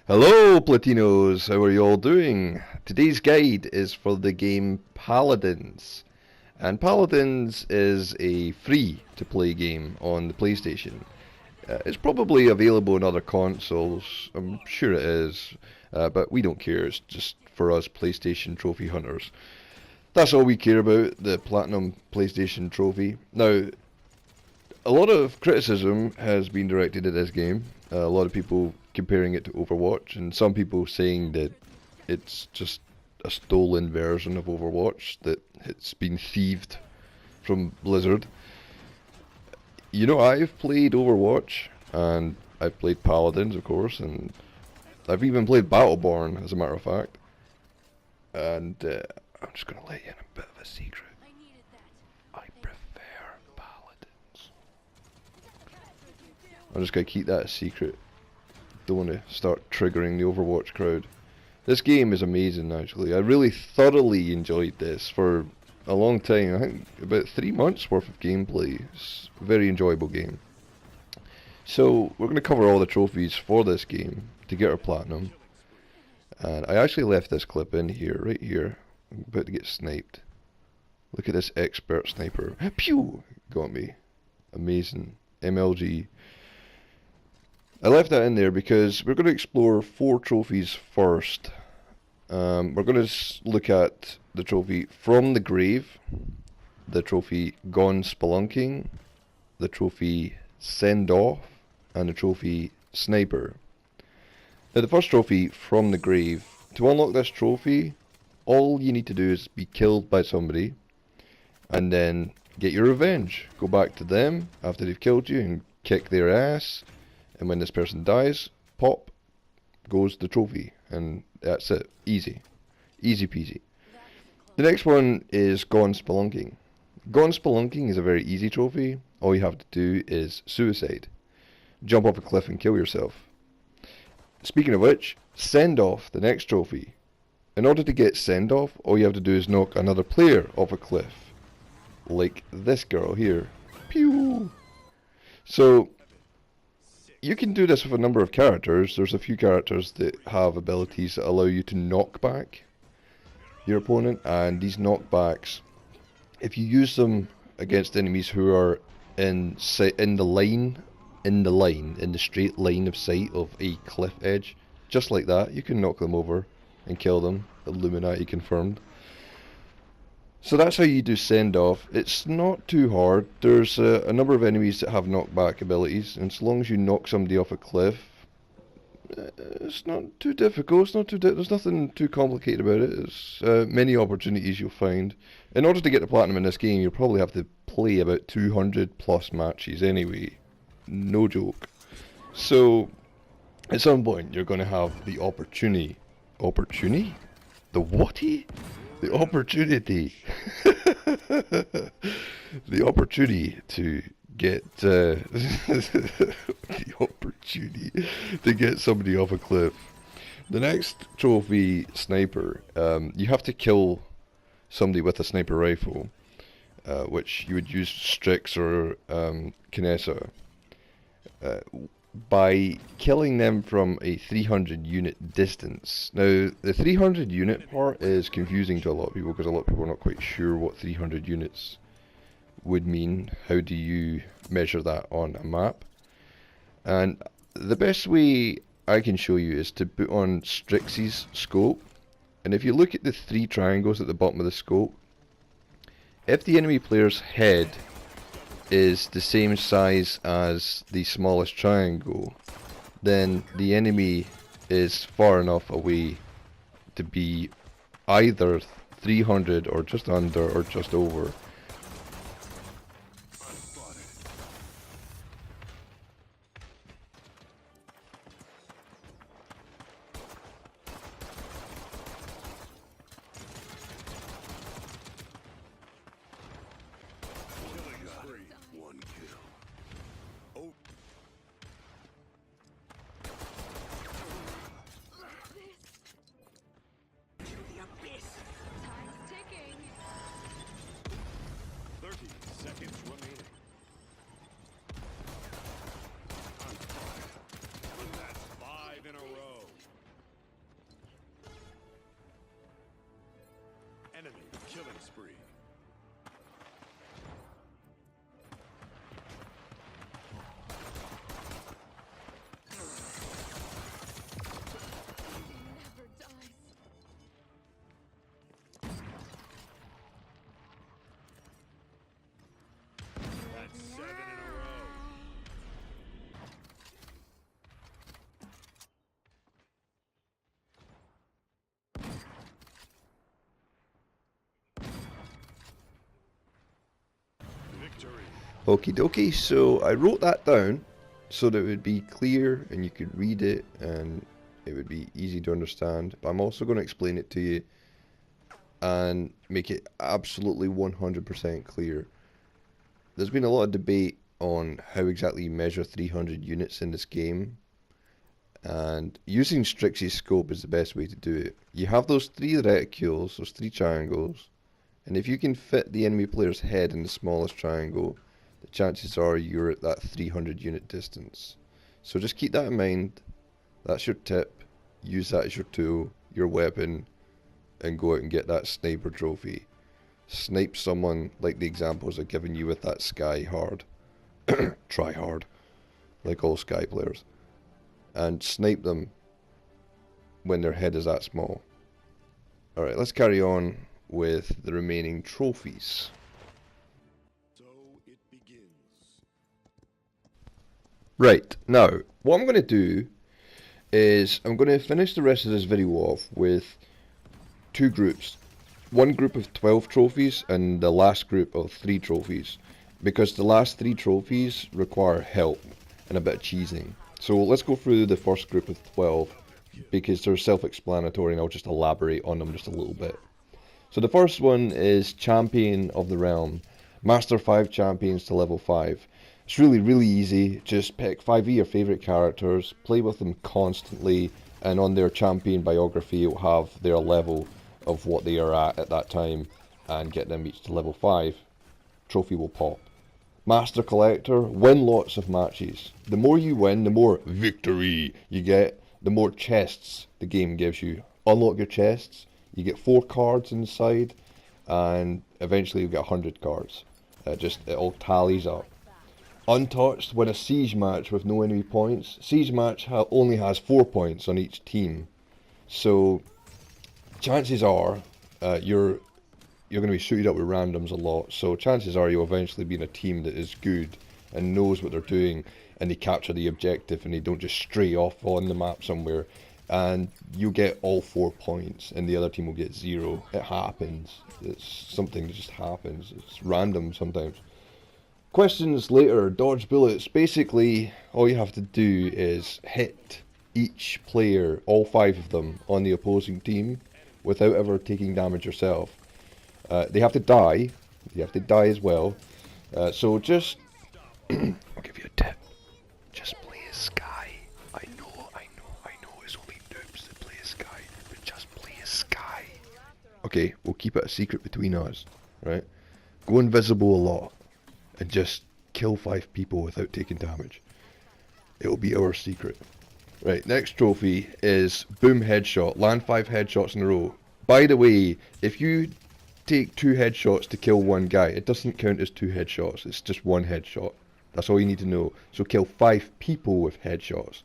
Hello, Platinos! How are you all doing? Today's guide is for the game Paladins. And Paladins is a free-to-play game on the PlayStation. It's probably available on other consoles, I'm sure it is, but we don't care, it's just for us PlayStation trophy hunters. That's all we care about, the Platinum PlayStation trophy. Now, a lot of criticism has been directed at this game. A lot of people comparing it to Overwatch, and some people saying that it's just a stolen version of Overwatch, that it's been thieved from Blizzard. You know, I've played Overwatch, and I've played Paladins, of course, and I've even played Battleborn, as a matter of fact. And I'm just going to let you in a bit of a secret. I prefer Paladins. I'm just going to keep that a secret. Don't want to start triggering the Overwatch crowd. This game is amazing, actually. I really thoroughly enjoyed this for a long time. I think about 3 months worth of gameplay. It's a very enjoyable game. So we're going to cover all the trophies for this game to get our platinum. And I actually left this clip in here, right here. I'm about to get sniped. Look at this expert sniper. Pew! Got me. Amazing. MLG. I left that in there because we're going to explore 4 trophies first. We're going to look at the trophy From the Grave, the trophy Gone Spelunking, the trophy Send Off, and the trophy Sniper. Now the first trophy, From the Grave. To unlock this trophy, all you need to do is be killed by somebody, and then get your revenge. Go back to them after they've killed you and kick their ass. And when this person dies, pop, goes the trophy. And that's it. Easy. Easy peasy. The next one is Gone Spelunking. Gone Spelunking is a very easy trophy. All you have to do is suicide. Jump off a cliff and kill yourself. Speaking of which, Send Off, the next trophy. In order to get Send Off, all you have to do is knock another player off a cliff. Like this girl here. Pew! So, you can do this with a number of characters. There's a few characters that have abilities that allow you to knock back your opponent, and these knockbacks, if you use them against enemies who are in the straight line of sight of a cliff edge, just like that, you can knock them over and kill them. Illuminati confirmed. So that's how you do Send Off. It's not too hard. There's a number of enemies that have knockback abilities, and so long as you knock somebody off a cliff, it's not too difficult. It's not there's nothing too complicated about it. There's many opportunities you'll find. In order to get the platinum in this game, you'll probably have to play about 200 plus matches anyway. No joke. So, at some point, you're going to have the opportunity. Opportunity? The whaty? The opportunity. The opportunity to get the opportunity to get somebody off a cliff. The next trophy, Sniper. You have to kill somebody with a sniper rifle, which you would use Strix or Kinesa. By killing them from a 300 unit distance. Now, the 300 unit part is confusing to a lot of people because a lot of people are not quite sure what 300 units would mean. How do you measure that on a map? And the best way I can show you is to put on Strix's scope. And if you look at the 3 triangles at the bottom of the scope, if the enemy player's head is the same size as the smallest triangle, then the enemy is far enough away to be either 300 or just under or just over. Okie dokie, so I wrote that down so that it would be clear and you could read it and it would be easy to understand. But I'm also going to explain it to you and make it absolutely 100% clear. There's been a lot of debate on how exactly you measure 300 units in this game, and using Strixie's scope is the best way to do it. You have those 3 reticules, those 3 triangles, and if you can fit the enemy player's head in the smallest triangle, the chances are you're at that 300 unit distance. So just keep that in mind. That's your tip. Use that as your tool, your weapon, and go out and get that sniper trophy. Snipe someone like the examples I've given you with that Sky hard. Try hard, like all Sky players. And snipe them when their head is that small. Alright, let's carry on with the remaining trophies. So it begins. Right, now, what I'm going to do is I'm going to finish the rest of this video off with 2 groups. One group of 12 trophies and the last group of 3 trophies. Because the last 3 trophies require help and a bit of cheesing. So let's go through the first group of 12 because they're self-explanatory and I'll just elaborate on them just a little bit. So the first one is Champion of the Realm. Master 5 champions to level 5. It's really easy. Just pick 5 of your favourite characters, play with them constantly, and on their champion biography it'll have their level of what they are at that time, and get them each to level 5. Trophy will pop. Master Collector, win lots of matches. The more you win, the more victory you get, the more chests the game gives you. Unlock your chests, you get 4 cards inside, and eventually you get 100 cards. It all tallies up. Untouched, win a siege match with no enemy points. Siege match only has 4 points on each team. So chances are you're going to be suited up with randoms a lot. So chances are you'll eventually be in a team that is good and knows what they're doing, and they capture the objective and they don't just stray off on the map somewhere. And you get all 4 points and the other team will get 0. It happens. It's something that just happens. It's random sometimes. Questions later, dodge bullets. Basically, all you have to do is hit each player, all 5 of them, on the opposing team without ever taking damage yourself. They have to die. You have to die as well. So just, I'll give you a tip. Just play as Sky. I know. It's only noobs that play as Sky, but just play as Sky. Okay, we'll keep it a secret between us, right? Go invisible a lot. And just kill 5 people without taking damage. It'll be our secret. Right, next trophy is Boom Headshot. Land 5 headshots in a row. By the way, if you take 2 headshots to kill 1 guy, it doesn't count as 2 headshots. It's just 1 headshot. That's all you need to know. So kill 5 people with headshots.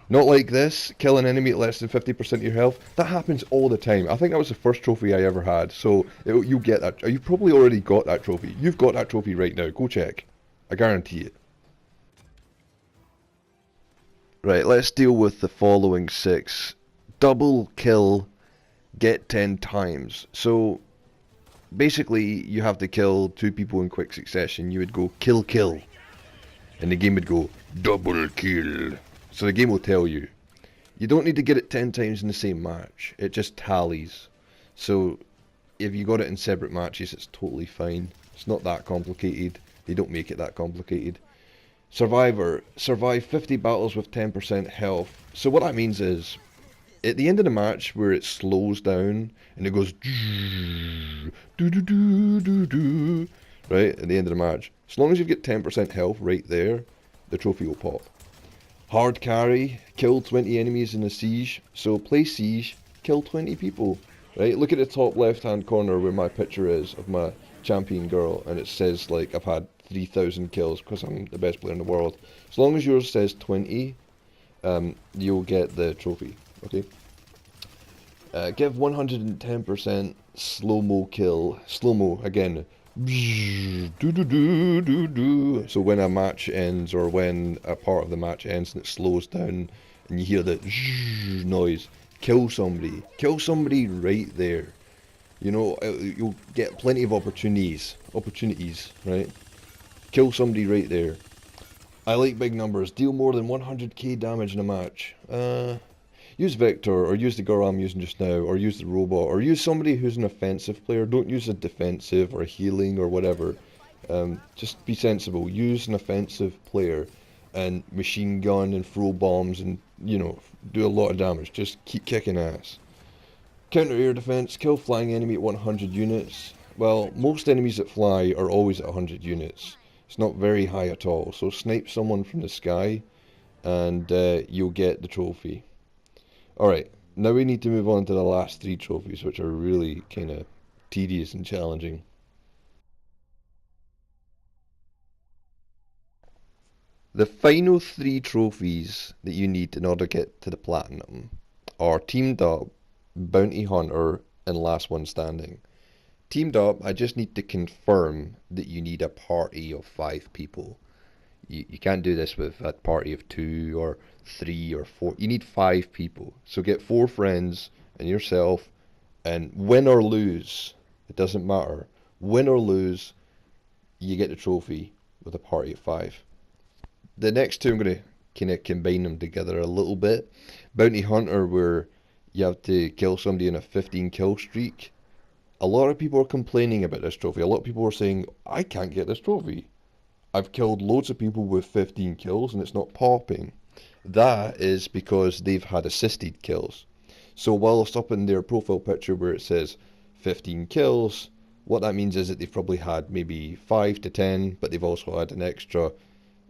Not like this, kill an enemy at less than 50% of your health. That happens all the time. I think that was the first trophy I ever had. So you get that. You probably already got that trophy. You've got that trophy right now. Go check. I guarantee it. Right, let's deal with the following 6. Double kill, get 10 times. So basically you have to kill 2 people in quick succession. You would go kill. And the game would go double kill. So the game will tell you. You don't need to get it 10 times in the same match. It just tallies. So if you got it in separate matches, it's totally fine. It's not that complicated. They don't make it that complicated. Survivor. Survive 50 battles with 10% health. So what that means is, at the end of the match where it slows down and it goes right at the end of the match, as long as you get 10% health right there, the trophy will pop. Hard carry, kill 20 enemies in a siege. So play siege, kill 20 people. right? Look at the top left-hand corner where my picture is of my champion girl, and it says like I've had 3,000 kills because I'm the best player in the world. As long as yours says 20, you'll get the trophy. Okay. Give 110% slow-mo kill. Slow-mo again. So when a match ends, or when a part of the match ends and it slows down and you hear the noise, kill somebody. Kill somebody right there. You know, you'll get plenty of opportunities, right? Kill somebody right there. I like big numbers. Deal more than 100k damage in a match. Use Victor, or use the girl I'm using just now, or use the robot, or use somebody who's an offensive player. Don't use a defensive or healing or whatever. Just be sensible. Use an offensive player and machine gun and throw bombs and, you know, do a lot of damage. Just keep kicking ass. Counter air defense, kill flying enemy at 100 units. Well, most enemies that fly are always at 100 units. It's not very high at all. So snipe someone from the sky and you'll get the trophy. Alright, now we need to move on to the last three trophies, which are really kind of tedious and challenging. The final three trophies that you need in order to get to the platinum are Teamed Up, Bounty Hunter, and Last One Standing. Teamed Up, I just need to confirm that you need a party of 5 people. You can't do this with a party of 2 or 3 or 4. You need 5 people. So get 4 friends and yourself, and win or lose, it doesn't matter. Win or lose, you get the trophy with a party of 5. The next two, I'm going to kind of combine them together a little bit. Bounty Hunter, where you have to kill somebody in a 15 kill streak. A lot of people are complaining about this trophy. A lot of people are saying, I can't get this trophy. I've killed loads of people with 15 kills and it's not popping. That is because they've had assisted kills. So whilst up in their profile picture where it says 15 kills, what that means is that they've probably had maybe 5 to 10, but they've also had an extra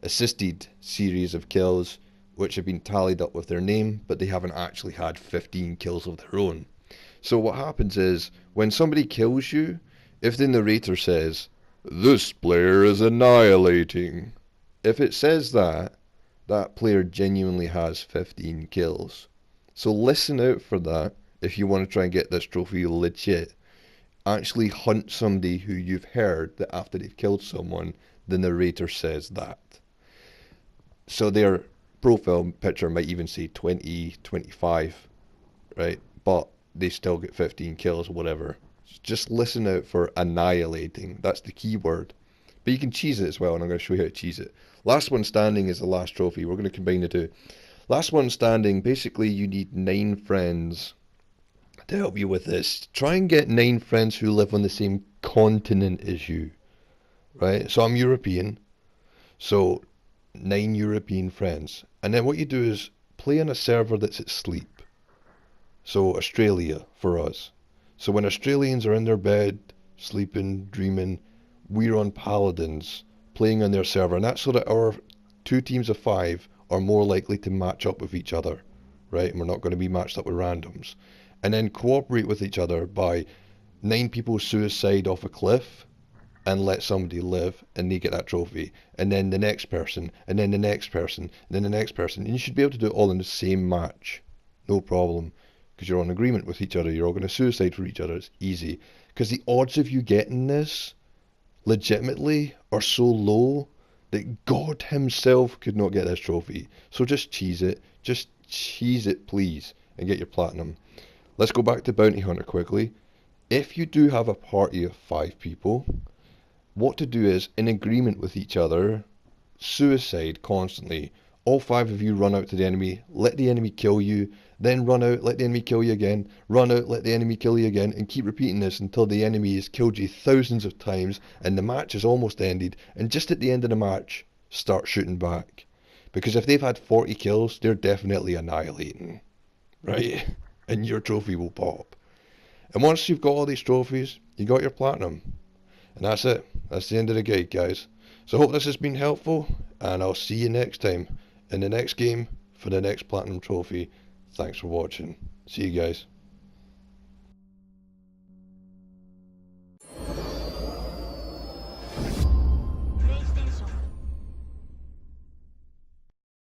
assisted series of kills which have been tallied up with their name, but they haven't actually had 15 kills of their own. So what happens is, when somebody kills you, if the narrator says, "This player is annihilating," if it says that, that player genuinely has 15 kills. So listen out for that if you want to try and get this trophy legit. Actually hunt somebody who you've heard that after they've killed someone, the narrator says that. So their profile picture might even say 20, 25, right? But they still get 15 kills or whatever. Just listen out for annihilating. That's the key word. But you can cheese it as well, and I'm going to show you how to cheese it. Last One Standing is the last trophy. We're going to combine the two. Last One Standing, basically you need 9 friends to help you with this. Try and get 9 friends who live on the same continent as you, right? So I'm European, so 9 European friends. And then what you do is play on a server that's at sleep. So Australia for us. So when Australians are in their bed, sleeping, dreaming, we're on Paladins, playing on their server. And that's so that our 2 teams of 5 are more likely to match up with each other, right? And we're not going to be matched up with randoms. And then cooperate with each other by 9 people suicide off a cliff and let somebody live and they get that trophy. And then the next person, and then the next person, and then the next person. And you should be able to do it all in the same match. No problem. Because you're on agreement with each other. You're all going to suicide for each other. It's easy. Because the odds of you getting this legitimately are so low that God himself could not get this trophy. So just cheese it. Just cheese it, please, and get your platinum. Let's go back to Bounty Hunter quickly. If you do have a party of 5 people, what to do is, in agreement with each other, suicide constantly. All 5 of you run out to the enemy, let the enemy kill you, then run out, let the enemy kill you again, run out, let the enemy kill you again, and keep repeating this until the enemy has killed you thousands of times and the match is almost ended, and just at the end of the match, start shooting back. Because if they've had 40 kills, they're definitely annihilating, right? And your trophy will pop. And once you've got all these trophies, you got your platinum. And that's it. That's the end of the guide, guys. So I hope this has been helpful, and I'll see you next time in the next game for the next platinum trophy. Thanks for watching. See you guys.